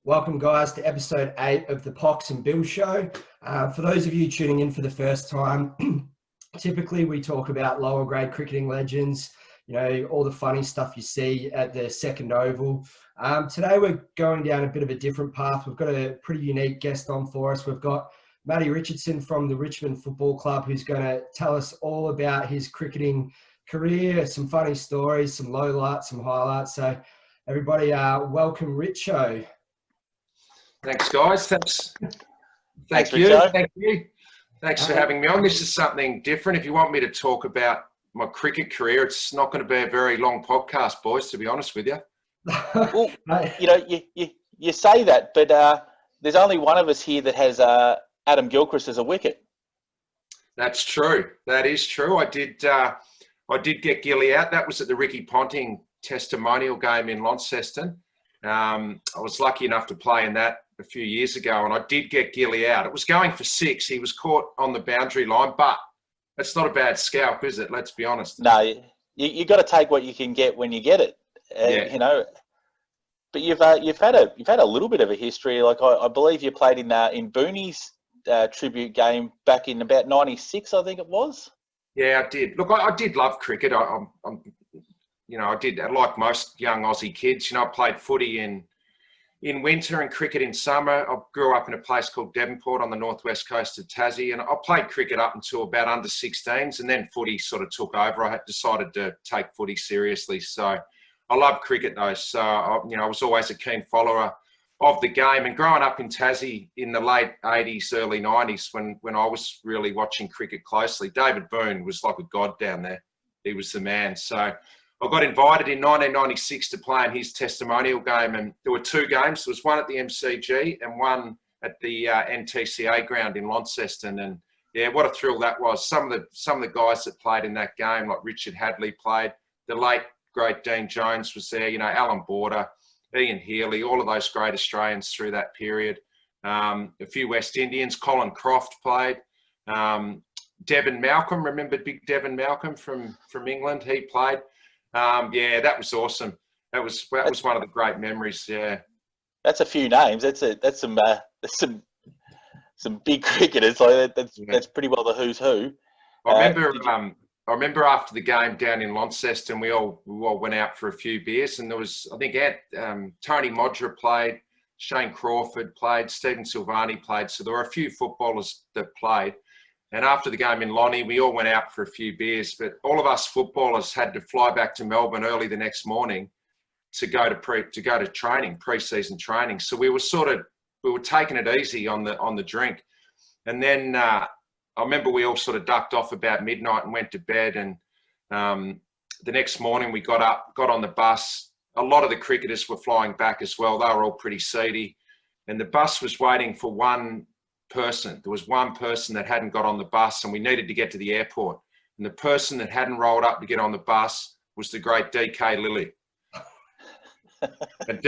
Welcome, guys, to episode 8 of the Pox and Bill Show. For those of you tuning in for the first time, typically we talk about lower grade cricketing legends, all the funny stuff you see at the second oval. Today we're going down a bit of a different path. We've got a pretty unique guest on for us. We've got Matty Richardson from the Richmond Football Club, who's going to tell us all about his cricketing career, some funny stories, some lowlights, some highlights. So everybody, welcome Richo. Thanks, guys. Thanks, Richo. Thank you. Thanks for having me on. This is something different. If you want me to talk about my cricket career, it's not going to be a very long podcast, boys, to be honest with you. Well, you say that, but there's only one of us here that has Adam Gilchrist as a wicket. That's true. That is true. I did get Gilly out. That was at the Ricky Ponting testimonial game in Launceston. I was lucky enough to play in that a few years ago, and I did get Gilly out. It was going for 6. He was caught on the boundary line, but it's not a bad scalp, is it? Let's be honest. No, you got to take what you can get when you get it. But you've had a little bit of a history. Like I believe you played in Booney's tribute game back in about '96, I think it was. Yeah, I did. Look, I did love cricket. I did, like most young Aussie kids. I played footy in winter and cricket in summer. I grew up in a place called Devonport on the northwest coast of Tassie, and I played cricket up until about under 16s, and then footy sort of took over. I had decided to take footy seriously, so I love cricket though. So I was always a keen follower of the game, and growing up in Tassie in the late 80s, early 90s, when I was really watching cricket closely, David Boon was like a god down there. He was the man. So I got invited in 1996 to play in his testimonial game, and there were 2 games. There was one at the MCG and one at the NTCA ground in Launceston. And yeah, what a thrill that was. Some of the guys that played in that game, like Richard Hadley played, the late great Dean Jones was there. Alan Border, Ian Healy, all of those great Australians through that period. A few West Indians. Colin Croft played. Devon Malcolm, remember big Devon Malcolm from England? He played. Yeah, that was awesome. That was one of the great memories. Yeah, that's a few names. That's some big cricketers. Like that's pretty well the who's who. I remember after the game down in Launceston, we all went out for a few beers, and there was, I think, Tony Modra played, Shane Crawford played, Stephen Silvani played. So there were a few footballers that played. And after the game in Lonnie, we all went out for a few beers, but all of us footballers had to fly back to Melbourne early the next morning to go to training, pre-season training. So we were taking it easy on the drink. And then I remember we all sort of ducked off about midnight and went to bed. And the next morning we got up, got on the bus. A lot of the cricketers were flying back as well. They were all pretty seedy. And the bus was waiting for one person. There was one person that hadn't got on the bus, and we needed to get to the airport. And the person that hadn't rolled up to get on the bus was the great DK Lillee. And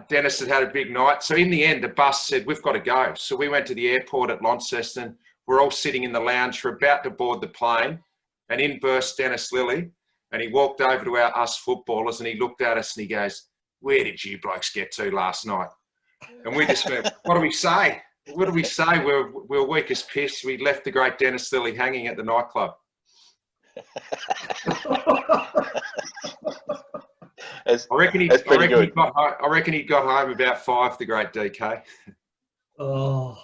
Dennis had a big night. So in the end, the bus said, we've got to go. So we went to the airport at Launceston. We're all sitting in the lounge. We're about to board the plane. And in burst Dennis Lillee. And he walked over to us footballers, and he looked at us and he goes, where did you blokes get to last night? And we just went, what do we say? What do we say? We're weak as piss. We left the great Dennis Lillee hanging at the nightclub. I reckon he got home about 5. The great DK. Oh,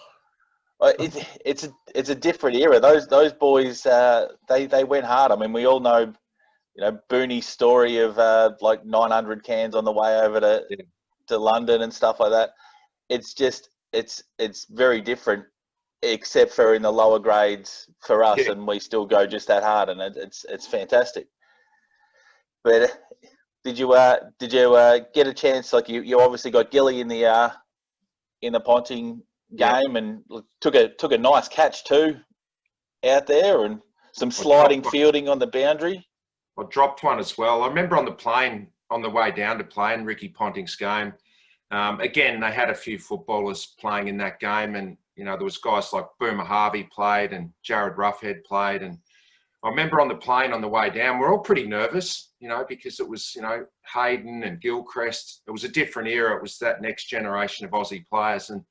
it's a different era. Those boys they went hard. I mean, we all know Booney's story of like 900 cans on the way over to London and stuff like that. It's just. It's very different, except for in the lower grades for us, and we still go just that hard, and it's fantastic. But did you get a chance? Like you obviously got Gilly in the Ponting game, and took a nice catch too out there, and some sliding fielding on the boundary. I dropped one as well. I remember on the plane on the way down to play in Ricky Ponting's game. Again, they had a few footballers playing in that game, and there was guys like Boomer Harvey played, and Jared Roughhead played, and I remember on the plane on the way down, we're all pretty nervous, because it was, Hayden and Gilchrist. It was a different era. It was that next generation of Aussie players. And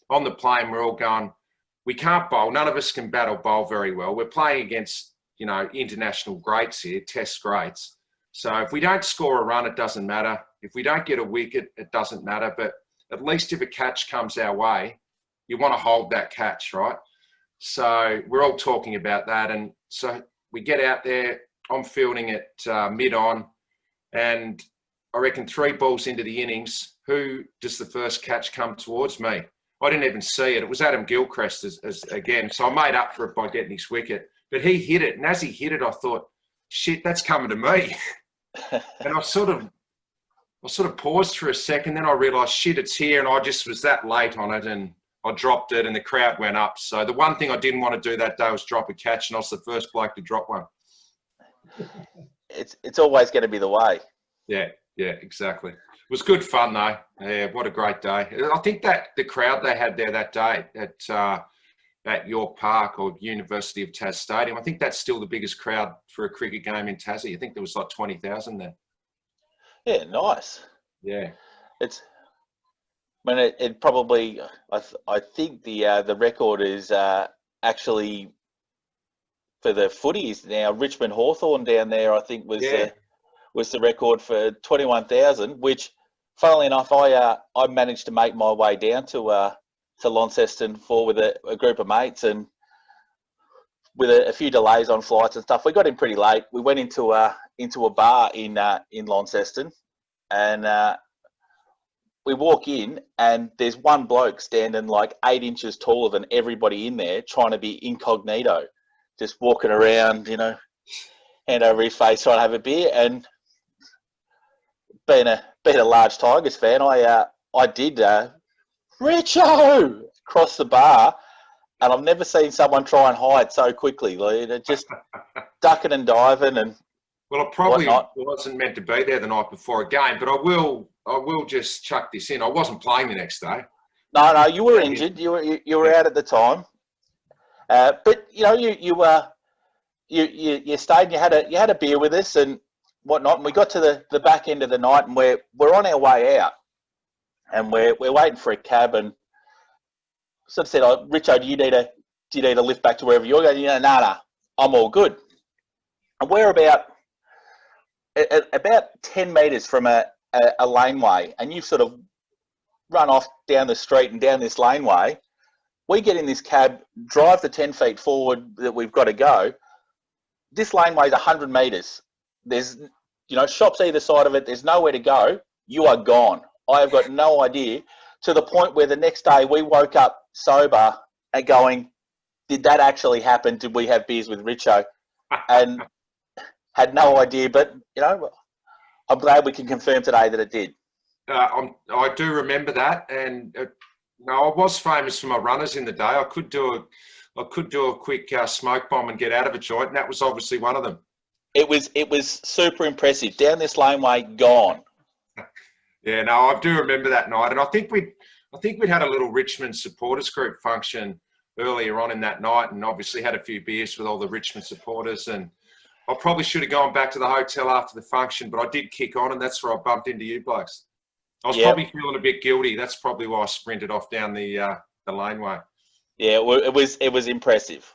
on the plane, we're all going, we can't bowl. None of us can battle bowl very well. We're playing against, international greats here, test greats. So if we don't score a run, it doesn't matter. If we don't get a wicket, it doesn't matter. But at least if a catch comes our way, you want to hold that catch, right? So we're all talking about that. And so we get out there, I'm fielding it mid-on, and I reckon 3 balls into the innings, who does the first catch come towards me? I didn't even see it. It was Adam Gilchrist as again. So I made up for it by getting his wicket. But he hit it, and as he hit it, I thought, shit, that's coming to me. And I sort of paused for a second, then I realised, shit, it's here, and I just was that late on it, and I dropped it, and the crowd went up. So the one thing I didn't want to do that day was drop a catch, and I was the first bloke to drop one. It's always going to be the way. Yeah, exactly. It was good fun, though. Yeah, what a great day. I think that the crowd they had there that day at York Park or University of Tas Stadium, I think that's still the biggest crowd for a cricket game in Tassie. I think there was like 20,000 there. Yeah, nice. Yeah. It probably, I think the record is actually for the footies now. Richmond Hawthorn down there, I think was the record for 21,000. Which, funnily enough, I managed to make my way down to Launceston with a group of mates, and with a few delays on flights and stuff, we got in pretty late. We went into a bar in Launceston, and we walk in, and there's one bloke standing like 8 inches taller than everybody in there, trying to be incognito, just walking around, hand over his face, trying to have a beer. And being a large Tigers fan, I did Richo across the bar, and I've never seen someone try and hide so quickly. They're just ducking and diving and. Well, I probably wasn't meant to be there the night before a game, but I will just chuck this in. I wasn't playing the next day. No, you were injured. You were out at the time. But you stayed and you had a beer with us and whatnot. And we got to the back end of the night, and we're on our way out, and we're waiting for a cab, and sort of said, "Oh, Richo, do you need a lift back to wherever you're going?" Nah, I'm all good. And we're about 10 metres from a laneway, and you've sort of run off down the street and down this laneway. We get in this cab, drive the 10 feet forward that we've got to go. This laneway is 100 metres. There's, shops either side of it. There's nowhere to go. You are gone. I have got no idea, to the point where the next day we woke up sober and going, did that actually happen? Did we have beers with Richo? And had no idea, but I'm glad we can confirm today that it did. I do remember that, and I was famous for my runners in the day. I could do a quick smoke bomb and get out of a joint, and that was obviously one of them. It was super impressive. Down this laneway, gone. Yeah, no, I do remember that night, and I think we'd had a little Richmond supporters group function earlier on in that night, and obviously had a few beers with all the Richmond supporters. And I probably should have gone back to the hotel after the function, but I did kick on, and that's where I bumped into you blokes. I was probably feeling a bit guilty. That's probably why I sprinted off down the laneway. Yeah, it was impressive.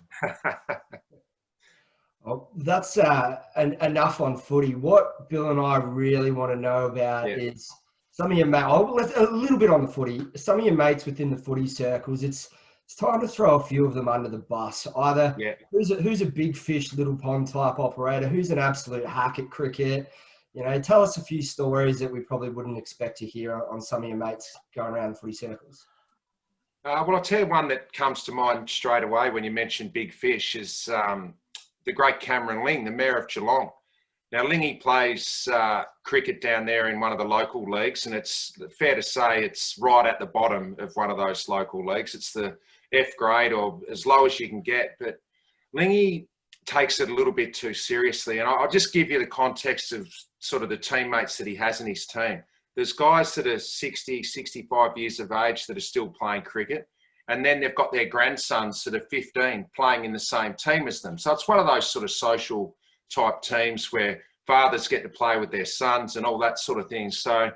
Well, that's enough on footy. What Bill and I really want to know about is some of your mates. A little bit on the footy. Some of your mates within the footy circles. It's time to throw a few of them under the bus. Either who's a big fish, little pond type operator, who's an absolute hack at cricket. Tell us a few stories that we probably wouldn't expect to hear on some of your mates going around the footy circles. Well, I'll tell you one that comes to mind straight away when you mention big fish is the great Camerong Ling, the mayor of Geelong. Now, Lingy plays cricket down there in one of the local leagues, and it's fair to say it's right at the bottom of one of those local leagues. It's the F grade, or as low as you can get. But Lingy takes it a little bit too seriously. And I'll just give you the context of sort of the teammates that he has in his team. There's guys that are 60, 65 years of age that are still playing cricket. and then they've got their grandsons that are 15 playing in the same team as them. So it's one of those sort of social type teams where fathers get to play with their sons and all that sort of thing. So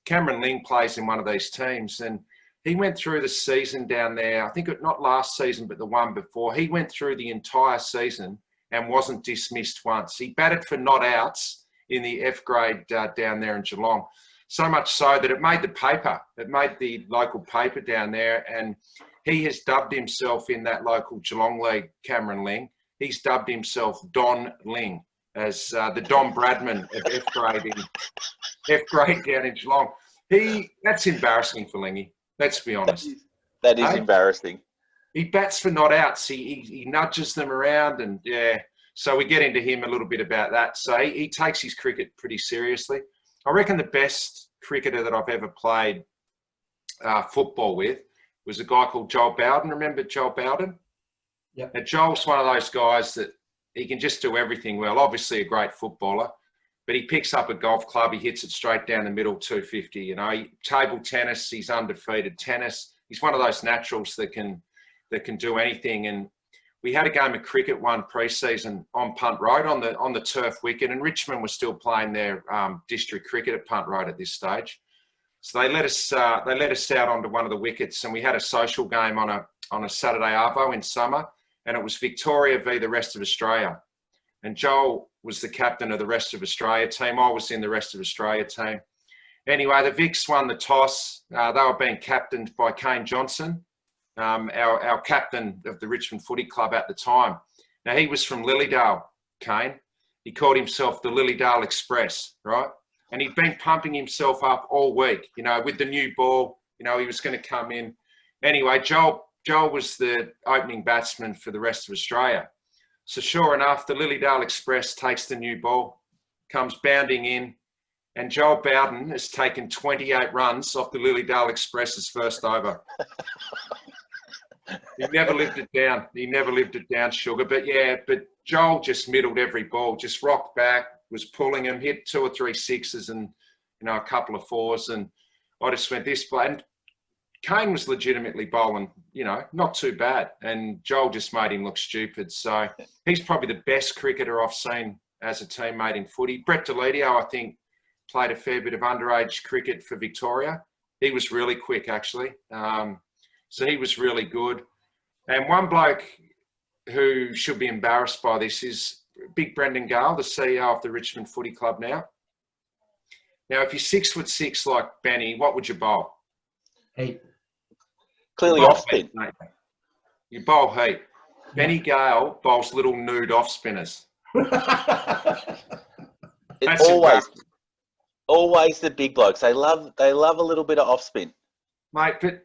Cameron Ling plays in one of these teams, and he went through the season down there. I think not last season, but the one before. He went through the entire season and wasn't dismissed once. He batted for not outs in the F grade down there in Geelong. So much so that it made the paper. It made the local paper down there, and he has dubbed himself in that local Geelong League, Cameron Ling. He's dubbed himself Don Ling, as the Don Bradman of F grade down in Geelong. That's embarrassing for Lingy. Let's be honest. That is embarrassing. He bats for not outs. He nudges them around, and yeah. So we get into him a little bit about that. So he takes his cricket pretty seriously. I reckon the best cricketer that I've ever played football with was a guy called Joel Bowden. Remember Joel Bowden? Yeah. Joel's one of those guys that he can just do everything well. Obviously a great footballer, but he picks up a golf club, he hits it straight down the middle, 250. You know, table tennis, he's undefeated. Tennis, he's one of those naturals that can do anything. And we had a game of cricket one pre-season on Punt Road on the turf wicket, and Richmond was still playing their district cricket at Punt Road at this stage. So they let us out onto one of the wickets, and we had a social game on a Saturday arvo in summer, and it was Victoria v the rest of Australia. And Joel was the captain of the rest of Australia team. I was in the rest of Australia team. Anyway, the Vics won the toss. They were being captained by Kane Johnson, our captain of the Richmond Footy Club at the time. Now, he was from Lilydale, Kane. He called himself the Lilydale Express, right? And he'd been pumping himself up all week, you know, with the new ball. You know, he was going to come in. Anyway, Joel was the opening batsman for the rest of Australia. So sure enough, the Lilydale Express takes the new ball, comes bounding in, and Joel Bowden has taken 28 runs off the Lilydale Express's first over. He never lived it down. He never lived it down, Sugar. But Joel just middled every ball, just rocked back, was pulling him, hit 2 or 3 sixes and, you know, a couple of fours. And I just went this play. And Kane was legitimately bowling, you know, not too bad. And Joel just made him look stupid. So he's probably the best cricketer I've seen as a teammate in footy. Brett Deledio, I think, played a fair bit of underage cricket for Victoria. He was really quick, actually. So he was really good. And one bloke who should be embarrassed by this is Big Brendan Gale, the CEO of the Richmond Footy Club now. Now, if you're 6'6" like Benny, what would you bowl? Heat. Clearly off spin. You bowl heat. Benny Gale bowls little nude off spinners. It's always the big blokes. They love a little bit of off spin. Mate, but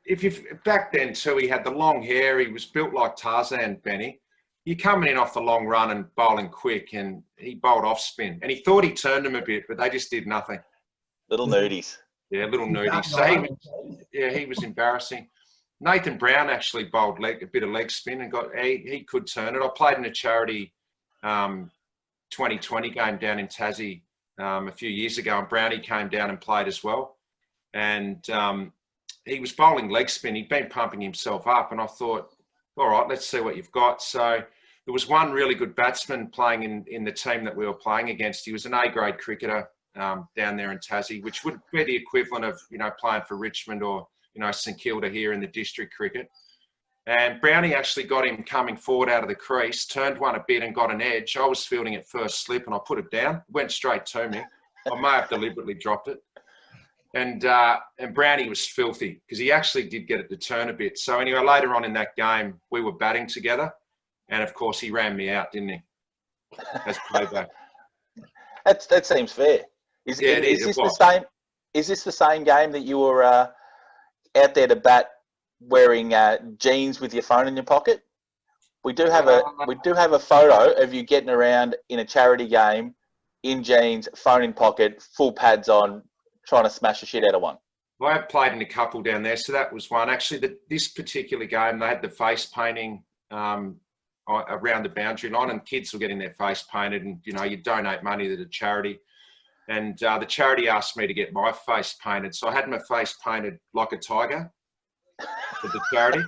back then too, he had the long hair. He was built like Tarzan, Benny. You're coming in off the long run and bowling quick, and he bowled off spin. And he thought he turned them a bit, but they just did nothing. Little nudies. Yeah, little nudies. So he was embarrassing. Nathan Brown actually bowled a bit of leg spin and he could turn it. I played in a charity 2020 game down in Tassie a few years ago, and Brownie came down and played as well. And he was bowling leg spin. He'd been pumping himself up, and I thought, all right, let's see what you've got. So there was one really good batsman playing in the team that we were playing against. He was an A-grade cricketer down there in Tassie, which would be the equivalent of, you know, playing for Richmond or, you know, St Kilda here in the district cricket. And Brownie actually got him coming forward out of the crease, turned one a bit and got an edge. I was fielding it first slip and I put it down, went straight to me. I may have deliberately dropped it. And Brownie was filthy because he actually did get it to turn a bit. So anyway, later on in that game, we were batting together. And of course, he ran me out, didn't he? As playback. That seems fair. Is this the same game that you were out there to bat wearing jeans with your phone in your pocket? We do have a photo of you getting around in a charity game in jeans, phone in pocket, full pads on, trying to smash the shit out of one. Well, I have played in a couple down there, so that was one. Actually, this particular game, they had the face painting around the boundary line, and kids were getting their face painted, and, you know, you donate money to the charity. And the charity asked me to get my face painted. So I had my face painted like a tiger for the charity.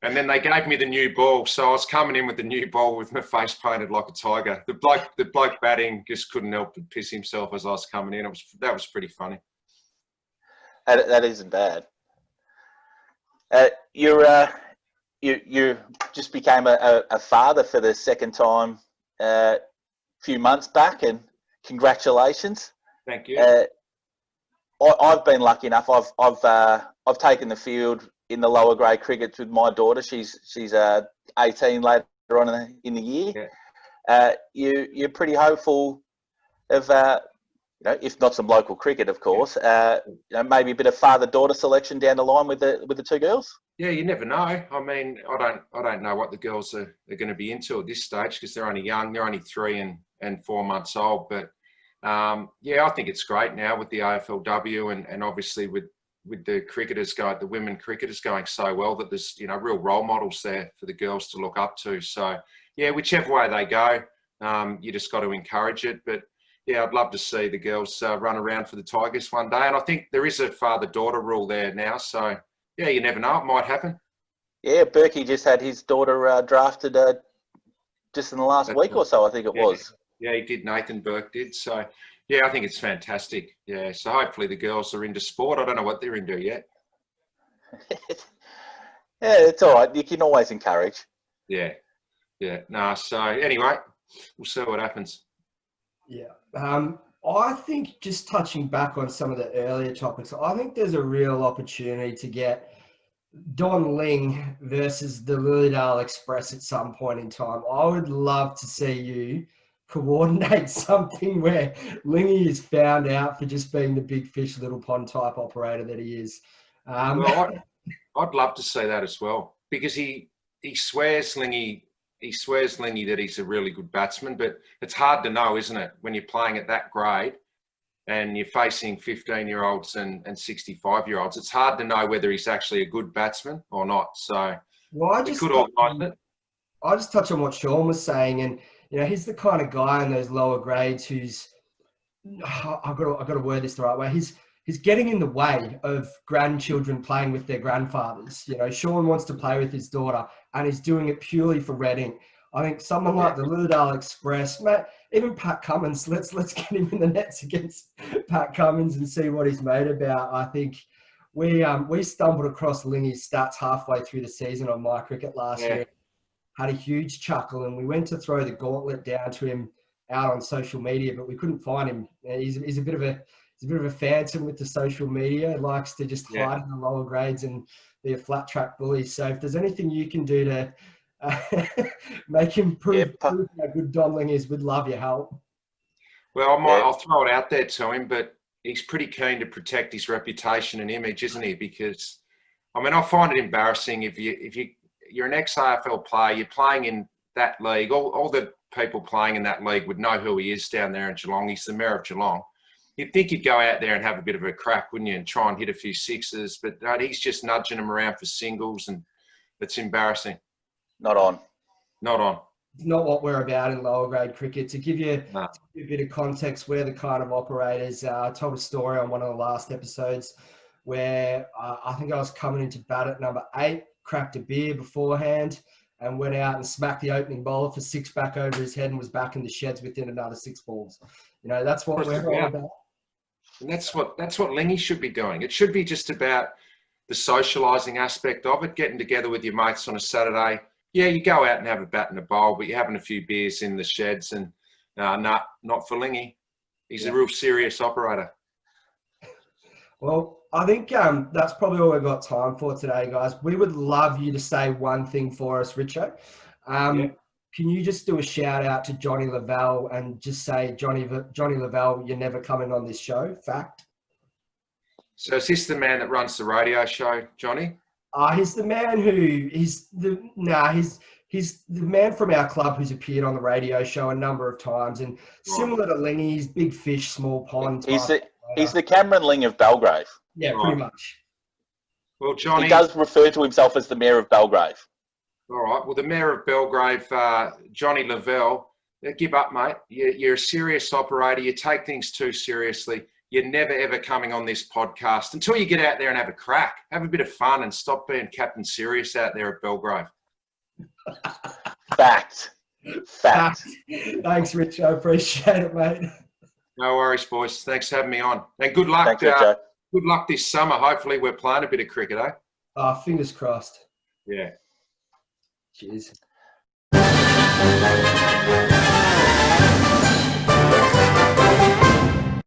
And then they gave me the new ball, so I was coming in with the new ball with my face painted like a tiger. The bloke batting just couldn't help but piss himself as I was coming in. That was pretty funny. That isn't bad. You just became a father for the second time a few months back, and congratulations. Thank you. I've been lucky enough. I've taken the field in the lower grade cricket with my daughter. She's 18 later on in the year. Yeah. You're pretty hopeful of if not some local cricket, of course. Maybe a bit of father-daughter selection down the line with the two girls. Yeah, you never know. I mean, I don't know what the girls are going to be into at this stage because they're only young. They're only 3 and 4 months old. But yeah, I think it's great now with the AFLW and obviously with the cricketers the women cricketers going so well that there's real role models there for the girls to look up to. So yeah, whichever way they go, you just got to encourage it. But yeah, I'd love to see the girls run around for the Tigers one day. And I think there is a father-daughter rule there now. So yeah, you never know, it might happen. Yeah, Berkey just had his daughter drafted just in the last week or so, I think it was. Yeah, he did. Nathan Burke did. So yeah, I think it's fantastic. Yeah, so hopefully the girls are into sport. I don't know what they're into yet. Yeah, it's all right. You can always encourage. Yeah. No, so anyway, we'll see what happens. Yeah. I think just touching back on some of the earlier topics, I think there's a real opportunity to get Don Ling versus the Lilydale Express at some point in time. I would love to see you coordinate something where Lingy is found out for just being the big fish, little pond type operator that he is. Well, I'd love to see that as well because he swears Lingy that he's a really good batsman, but it's hard to know, isn't it, when you're playing at that grade and you're facing 15-year-olds and 65-year-olds. It's hard to know whether he's actually a good batsman or not. So I just touch on what Sean was saying, and he's the kind of guy in those lower grades who's I've got to word this the right way. He's getting in the way of grandchildren playing with their grandfathers. Sean wants to play with his daughter, and he's doing it purely for Reading. I think someone like the Lilydale Express, even Pat Cummins, let's get him in the nets against Pat Cummins and see what he's made about. I think we stumbled across Lingy's stats halfway through the season on My Cricket last year. Had a huge chuckle, and we went to throw the gauntlet down to him out on social media, but we couldn't find him. He's a bit of a phantom with the social media. He likes to just hide in the lower grades and be a flat track bully. So if there's anything you can do to make him prove how good Don Ling is, we'd love your help. Well, I'll throw it out there to him, but he's pretty keen to protect his reputation and image, isn't he? Because, I find it embarrassing if you're an ex-AFL player, you're playing in that league. All the people playing in that league would know who he is down there in Geelong. He's the mayor of Geelong. You'd think he'd go out there and have a bit of a crack, wouldn't you, and try and hit a few sixes. But no, he's just nudging them around for singles, and it's embarrassing. Not on. It's not what we're about in lower grade cricket. To give you a bit of context, we're the kind of operators. I told a story on one of the last episodes where I think I was coming into bat at number 8, cracked a beer beforehand, and went out and smacked the opening bowler for 6 back over his head and was back in the sheds within another 6 balls. That's what we're all about. And that's what Lingy should be doing. It should be just about the socialising aspect of it, getting together with your mates on a Saturday. Yeah, you go out and have a bat and a bowl, but you're having a few beers in the sheds, and not for Lingy. He's a real serious operator. Well, I think that's probably all we've got time for today, guys. We would love you to say one thing for us, Richo. Can you just do a shout out to Johnny Lavelle and just say, Johnny Lavelle, you're never coming on this show? Fact. So is this the man that runs the radio show, Johnny? He's the man he's the man from our club who's appeared on the radio show a number of times, and similar to Lingy, he's big fish, small pond. He's the Cameron Ling of Belgrave. Yeah, pretty much. Well, Johnny, he does refer to himself as the mayor of Belgrave. All right. Well, the mayor of Belgrave, Johnny Lavelle, give up, mate. You're a serious operator. You take things too seriously. you're never ever coming on this podcast until you get out there and have a crack, have a bit of fun, and stop being Captain Serious out there at Belgrave. Fact. Thanks, Rich. I appreciate it, mate. No worries, boys. Thanks for having me on. And good luck. Thanks, Richo. Good luck this summer. Hopefully we're playing a bit of cricket, eh? Fingers crossed. Yeah. Cheers.